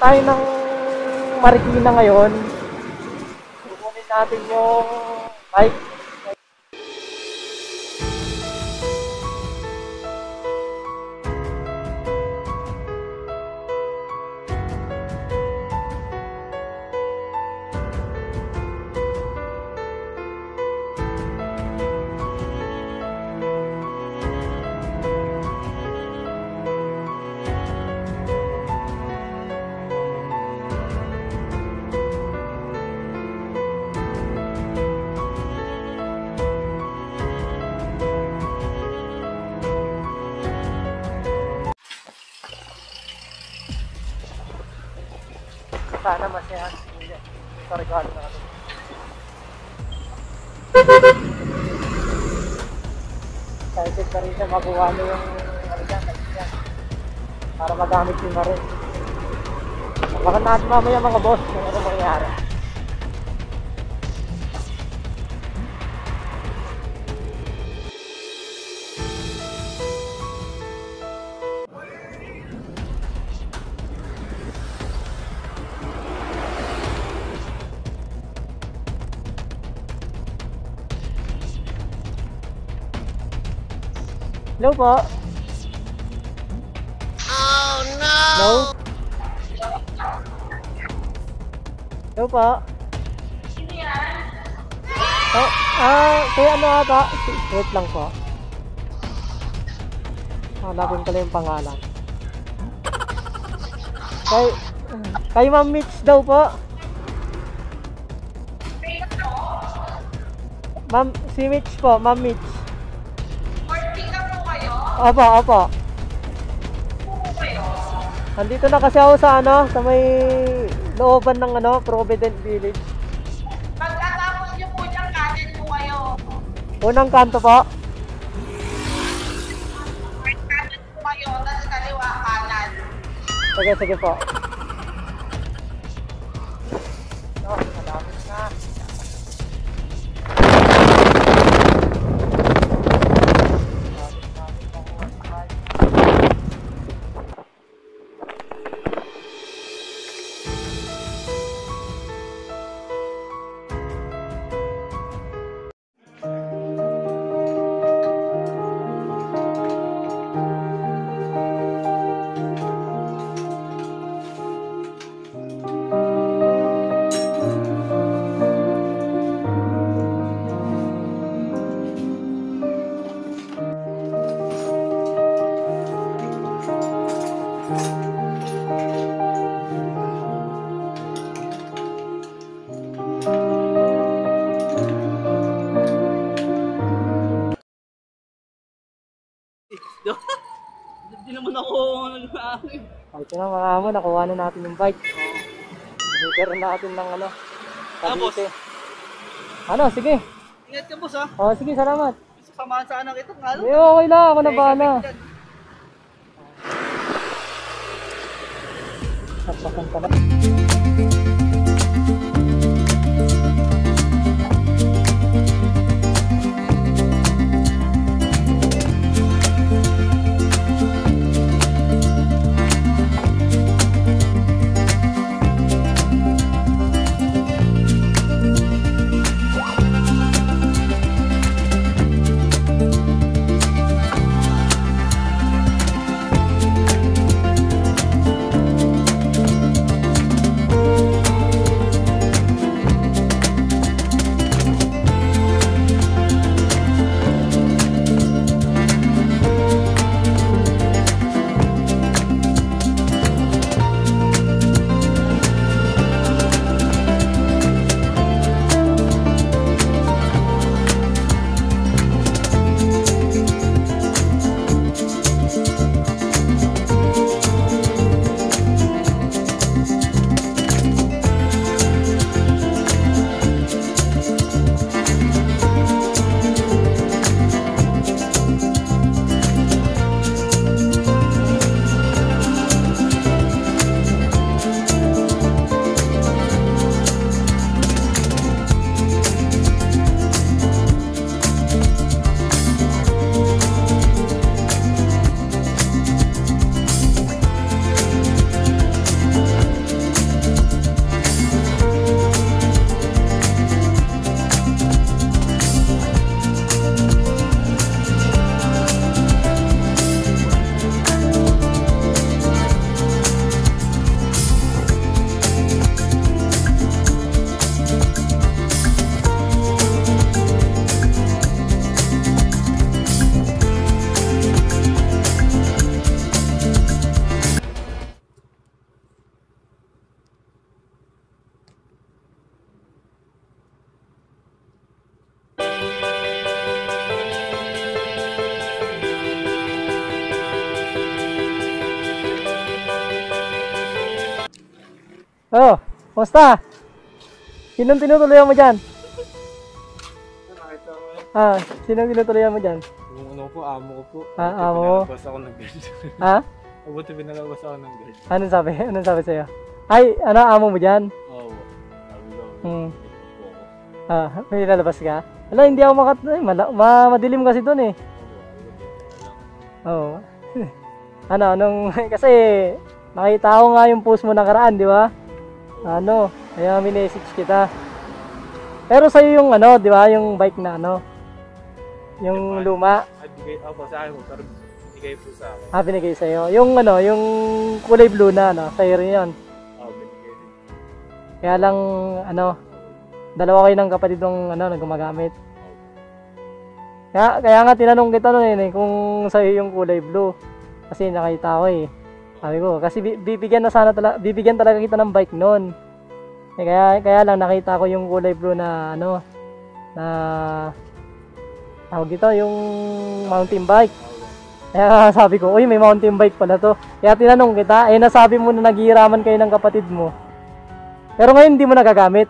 tayo ng Marikina ngayon. Kukunin natin yung bike. Sana masaya sa regalo natin. Excited na rin siya makuha mo yung para magamit nyo na rin. Baka natin mamaya mga boss kung ano mangyari. Hello po. Oh no. Hello. Hello po. Sino yan? Kaya ano ata? Wait lang po. Hanapin ko lang yung pangalan. Kay Ma'am Mitch daw po. Ma'am, si Mitch po, Ma'am Mitch. Opo. Nandito na kasi ako sa sa may looban ng Provident Village. Pagkatapos nyo po dyan, kanan po kayo. Unang kanto po? Kanan po kayo, tapos kaliwa kanan. Sige po. Malapit na. Hindi naman ako Ito na mga mo, nakuha na natin yung bike. Deliver natin ng Cavite. Sige. Ingat ka boss ha. Sige, salamat. Samahan sa anak ito nga. Okay lang, ako na bahala. Sapakan pa na. Oh, kumusta? Sinong tinutuloyan mo dyan? Nakita mo Sinong tinutuloyan mo dyan? yung ano po, amo ko po. Amo mo? Pinalabas ako ng guard. Ha? Mabuti pinalabas ako ng guard. Anong sabi? Anong sabi sa'yo? Ay, amo mo dyan? Oo. Sabi ko, Hmm. po ako. May lalabas ka? Wala, hindi ako madilim kasi doon eh. Oo. Kasi nakita ko nga yung post mo nakaraan, di ba? Kaya minessage kita. Pero sa'yo yung di ba, yung bike na yung luma. Ay, bigay, opo, sa akin po, pero bigay po sa akin. Binigay sa'yo. Yung yung kulay blue na, sa'yo rin yun. Oo, binigay rin. Kaya lang, dalawa kayo ng kapatid ng nagmagamit. Kaya nga tinanong kita kung sa'yo yung kulay blue. Kasi nakita ko eh. Sabi ko, kasi bibigyan talaga kita ng bike noon. Kaya lang nakita ko yung kulay blue na na tawag dito, yung mountain bike. Kaya sabi ko, uy, may mountain bike pala to. Kaya tinanong kita, nasabi mo na naghihiraman kayo ng kapatid mo. Pero ngayon hindi mo nagagamit.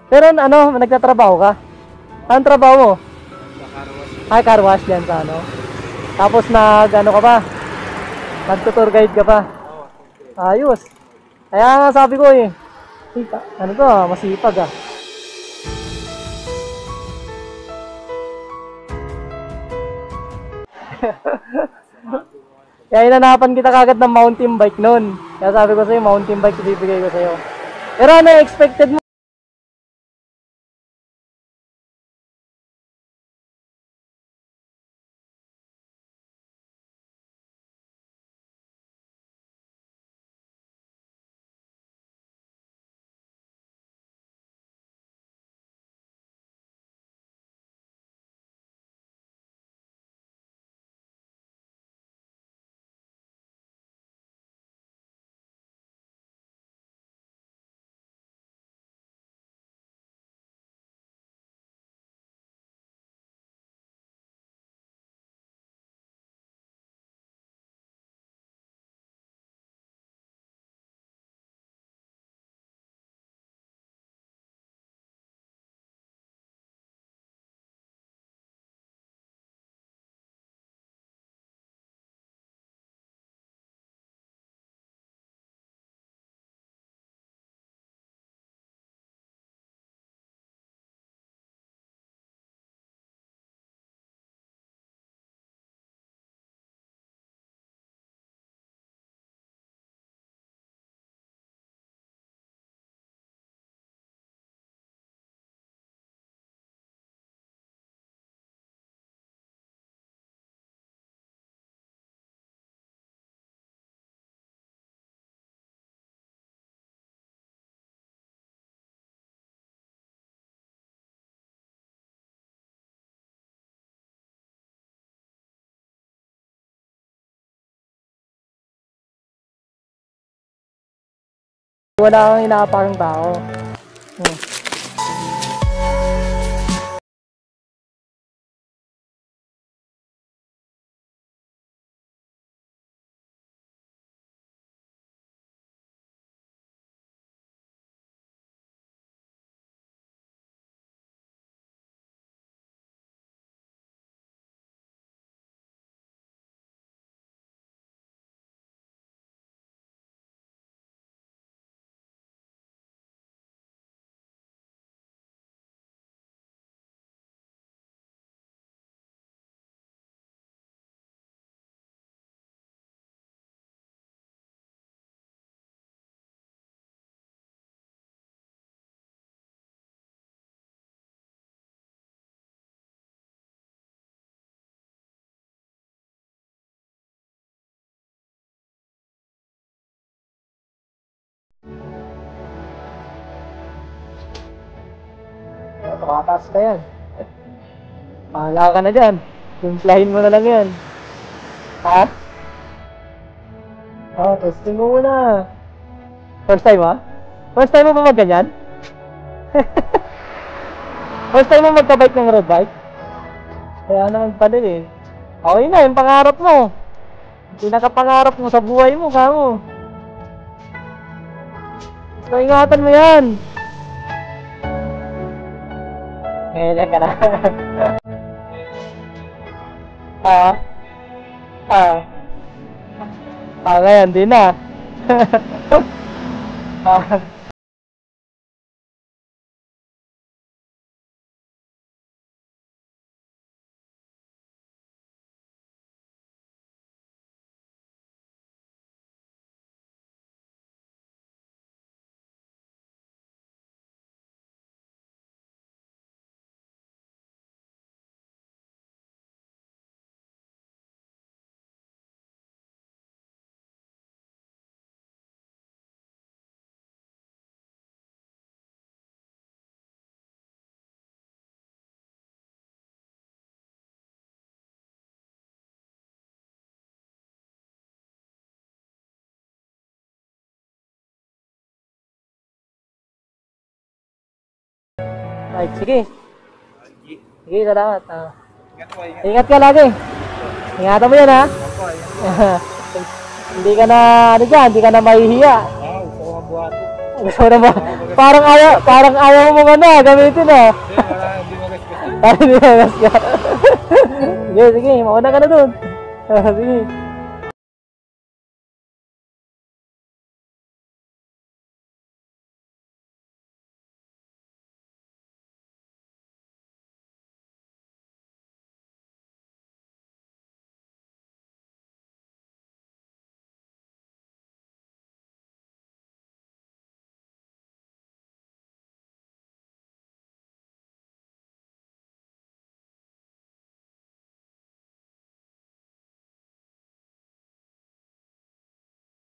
Pero nagtatrabaho ka? Anong trabaho mo? Sa car wash. Car wash dyan sa Tapos ka pa? Nagtutour guide ka pa? Oo, Ayos. Kaya nga sabi ko masipag ah. Kaya inanapan kita kagad ng mountain bike noon. Kaya sabi ko sa'yo, mountain bike ibibigay ko sa'yo. Pero expected mo? Wala kang inaapakang tao. Tumatas ka yan. Pahala ka na dyan. Timplahin mo na lang yan. Ha? Testing mo muna. First time ha? First time mo ba magganyan? First time mo magka-bike ng road bike? Kaya naman pala eh. Okay na, yung pangarap mo. Pinakapangarap mo sa buhay mo, kamo. So, ingatan mo yan. Ngayon ka na. Ngayon, di na. Right, sige. Sige, salamat. Ingat po, ingat. Ingat ka lagi. Ingatan mo yan, ha? Opo, ingat. Hindi ka na, ano dyan, hindi ka na mahihiya. Gusto ko mabuhati. Gusto mo na ba? Parang ayaw mo na, gamitin, ha? Hindi magas kasi. Hindi magas ka. Sige, sige, mauna ka na dun. Sige.